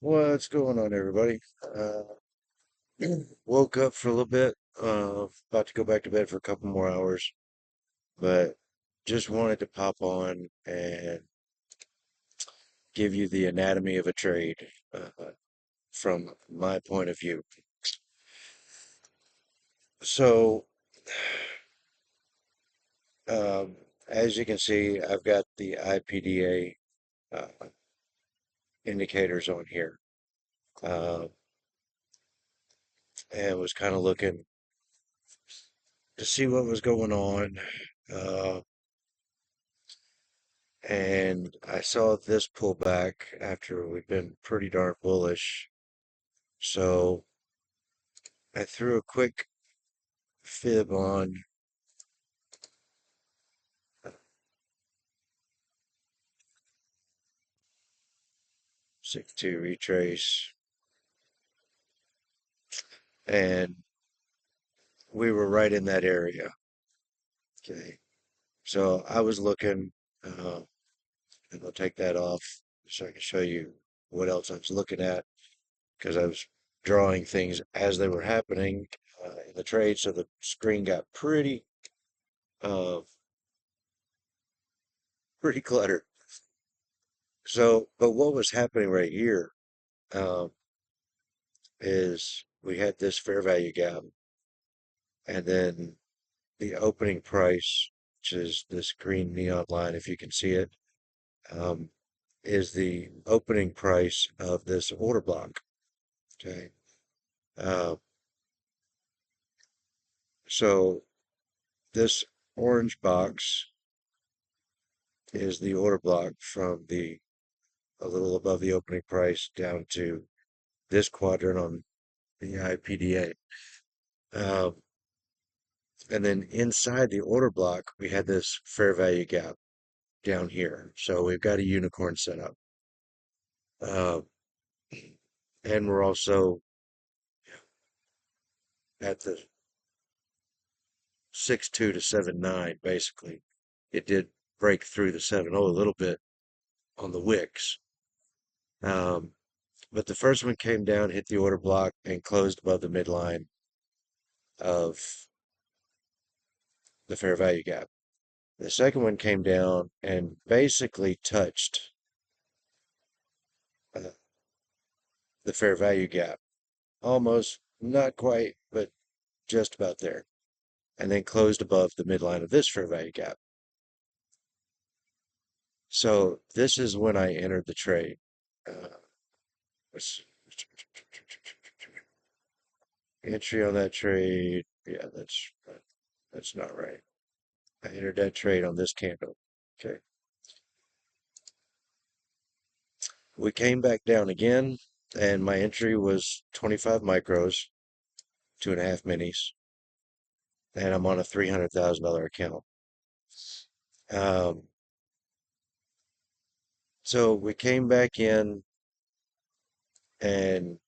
What's going on, everybody? Uh, Woke up for a little bit. About to go back to bed for a couple more hours, but just wanted to pop on and give you the anatomy of a trade from my point of view. So, um, as you can see, I've got the IPDA indicators on here, uh, and was kind of looking to see what was going on. Uh, And I saw this pullback after we've been pretty darn bullish. So I threw a quick fib on 6-2 retrace, and we were right in that area. Okay. So I was looking, and I'll take that off so I can show you what else I was looking at because I was drawing things as they were happening in the trade. So the screen got uh, pretty cluttered. So, but what was happening right here? Um, is we had this fair value gap, and then the opening price, which is this green neon line, if you can see it, um, is the opening price of this order block. Okay. Uh, so this orange box is the order block from the a little above the opening price down to this quadrant on the IPDA. And then inside the order block, we had this fair value gap down here. So we've got a unicorn set up. Uh, and we're also at the 6-2 to 7-9, basically. It did break through the 7-0 a little bit on the wicks. Um, but the first one came down, hit the order block, and closed above the midline of the fair value gap. The second one came down and basically touched uh, the fair value gap. Almost, not quite, but just about there. And then closed above the midline of this fair value gap. So this is when I entered the trade. Uh, Entry on that trade. Yeah, that's not right. I entered that trade on this candle. Okay. We came back down again, and my entry was 25 micros, 2.5 minis, and I'm on a $300,000 account. Um, so we came back in and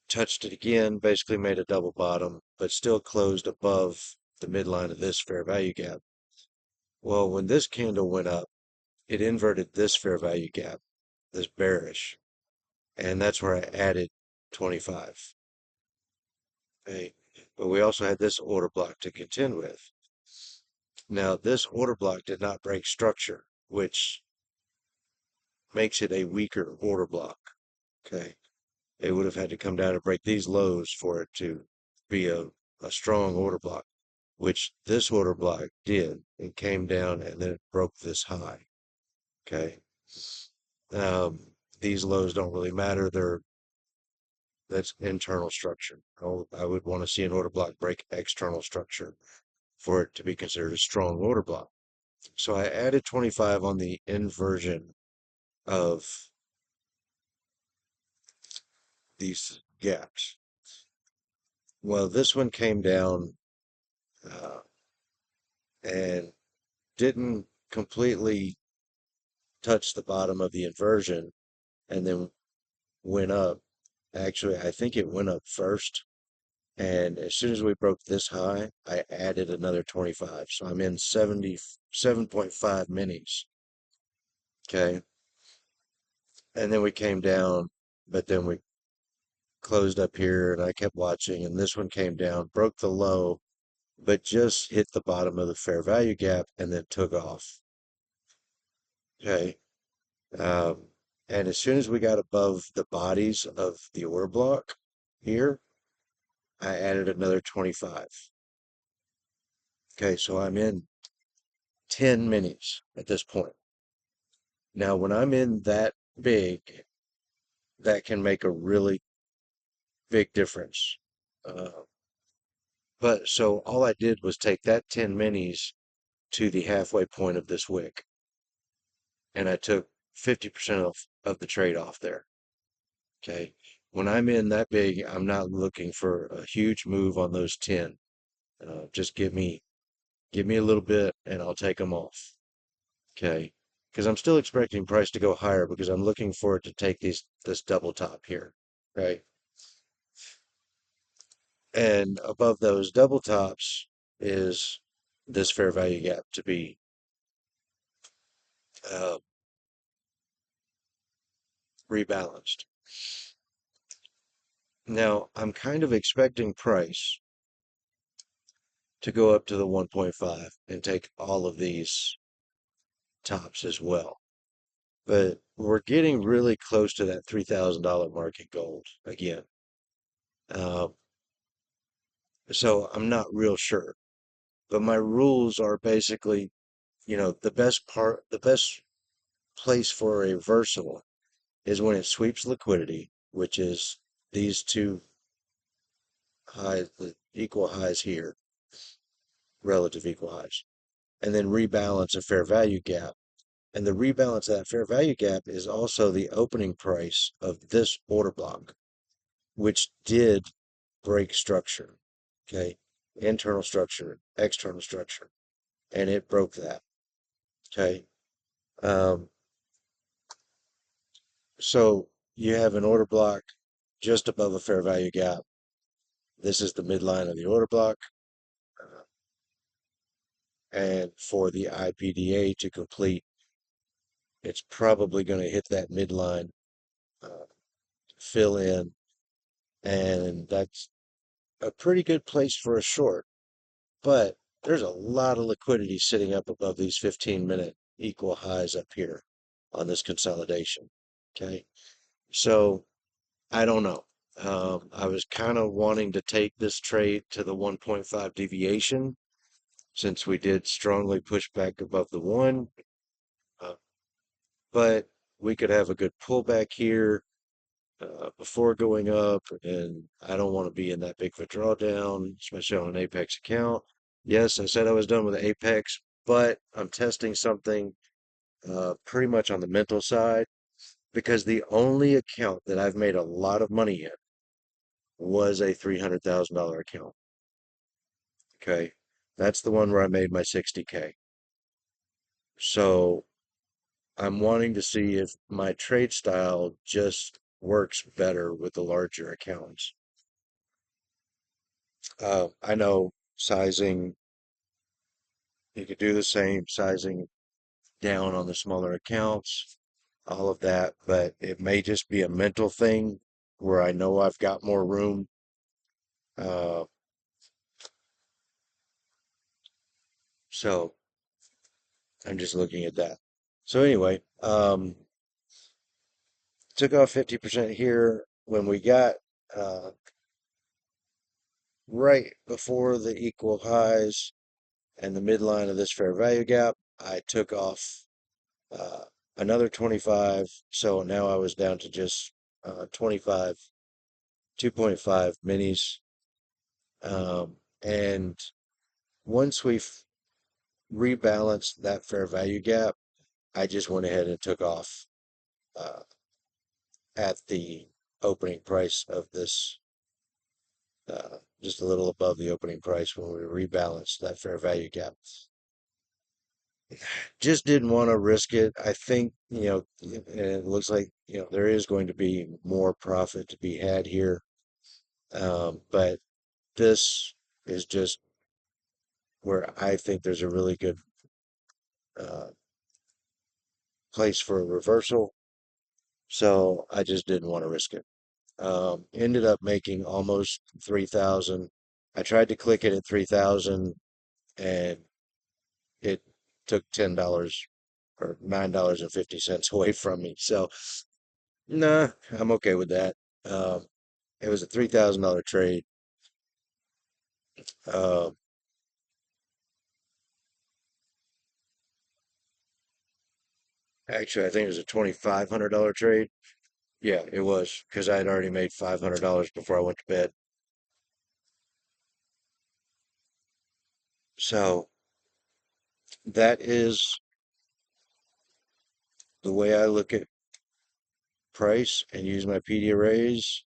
touched it again, basically made a double bottom, but still closed above the midline of this fair value gap. Well, when this candle went up, it inverted this fair value gap, this bearish, and that's where I added 25. Okay. But we also had this order block to contend with. Now, this order block did not break structure, which makes it a weaker order block. Okay. It would have had to come down and break these lows for it to be a strong order block, which this order block did. It came down and then it broke this high. Okay. These lows don't really matter. That's internal structure. I would want to see an order block break external structure for it to be considered a strong order block. So I added 25 on the inversion of these gaps. Well, this one came down uh, and didn't completely touch the bottom of the inversion and then went up. Actually, I think it went up first. And as soon as we broke this high, I added another 25. So I'm in 77.5 minis. Okay. and then we came down, but then we closed up here and I kept watching and this one came down, broke the low, but just hit the bottom of the fair value gap and then took off. Okay. Um, and as soon as we got above the bodies of the order block here, I added another 25. Okay, so I'm in 10 minis at this point. Now, when I'm in that big, that can make a really big difference. Uh, but so all I did was take that 10 minis to the halfway point of this wick, and I took 50% of the trade off there. Okay. When I'm in that big, I'm not looking for a huge move on those 10. Just give me a little bit and I'll take them off. Okay. Because I'm still expecting price to go higher because I'm looking for it to take this double top here. Right. And above those double tops is this fair value gap to be uh, rebalanced. Now, I'm kind of expecting price to go up to the 1.5 and take all of these tops as well. But we're getting really close to that $3,000 market gold again. Uh, so I'm not real sure. But my rules are basically, the best place for a reversal is when it sweeps liquidity, which is these two highs, the equal highs here, relative equal highs, and then rebalance a fair value gap. And the rebalance of that fair value gap is also the opening price of this order block, which did break structure. Okay. Internal structure, external structure, and it broke that. Okay. Um, so you have an order block just above a fair value gap. This is the midline of the order block. Uh, and for the IPDA to complete, it's probably going to hit that midline, uh, fill in, and that's a pretty good place for a short. But there's a lot of liquidity sitting up above these 15-minute equal highs up here on this consolidation. Okay. So I don't know. I was kind of wanting to take this trade to the 1.5 deviation since we did strongly push back above the one. Uh, but we could have a good pullback here before going up, and I don't want to be in that big of a drawdown, especially on an Apex account. Yes, I said I was done with Apex, but I'm testing something pretty much on the mental side because the only account that I've made a lot of money in was a $300,000 account. Okay, that's the one where I made my 60K. So I'm wanting to see if my trade style just works better with the larger accounts. I know sizing, you could do the same sizing down on the smaller accounts, all of that, but it may just be a mental thing where I know I've got more room. Uh, so I'm just looking at that. So anyway, took off 50% here when we got uh, right before the equal highs and the midline of this fair value gap. I took off uh, another 25. So now I was down to just 25, 2.5 minis. And once we've rebalanced that fair value gap, I just went ahead and took off uh, at the opening price of this, just a little above the opening price when we rebalanced that fair value gap. Just didn't want to risk it. I think, and it looks like, there is going to be more profit to be had here. But this is just where I think there's a really good uh, place for a reversal. So I just didn't want to risk it. Ended up making almost 3,000. I tried to click it at 3,000 and it took $10 or $9.50 away from me. So, nah, I'm okay with that. Um, it was a $3,000 trade. Uh, actually, I think it was a $2,500 trade. Yeah, it was because I had already made $500 before I went to bed. So that is the way I look at price and use my PD arrays,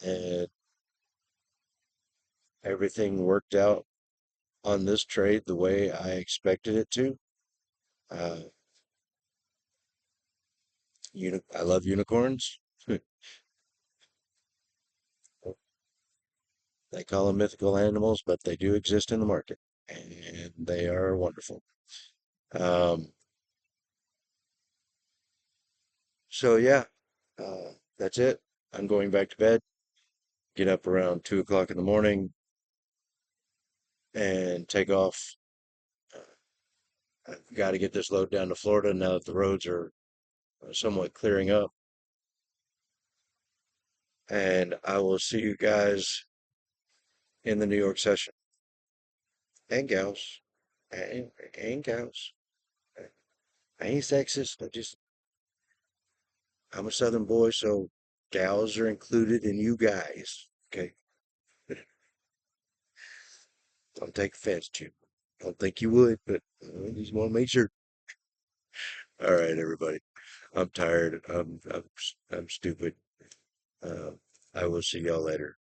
and everything worked out on this trade the way I expected it to. Uh, I love unicorns. They call them mythical animals, but they do exist in the market, and they are wonderful. Um, so yeah, that's it. I'm going back to bed. Get up around 2 o'clock in the morning and take off. I've got to get this load down to Florida now that the roads are somewhat clearing up. And I will see you guys in the New York session. And gals. And gals. I ain't sexist. I'm a Southern boy, so gals are included in you guys. Okay? Don't take offense, Jim. Don't think you would, but I just want to make sure. All right, everybody. I'm tired. I'm stupid. Uh, I will see y'all later.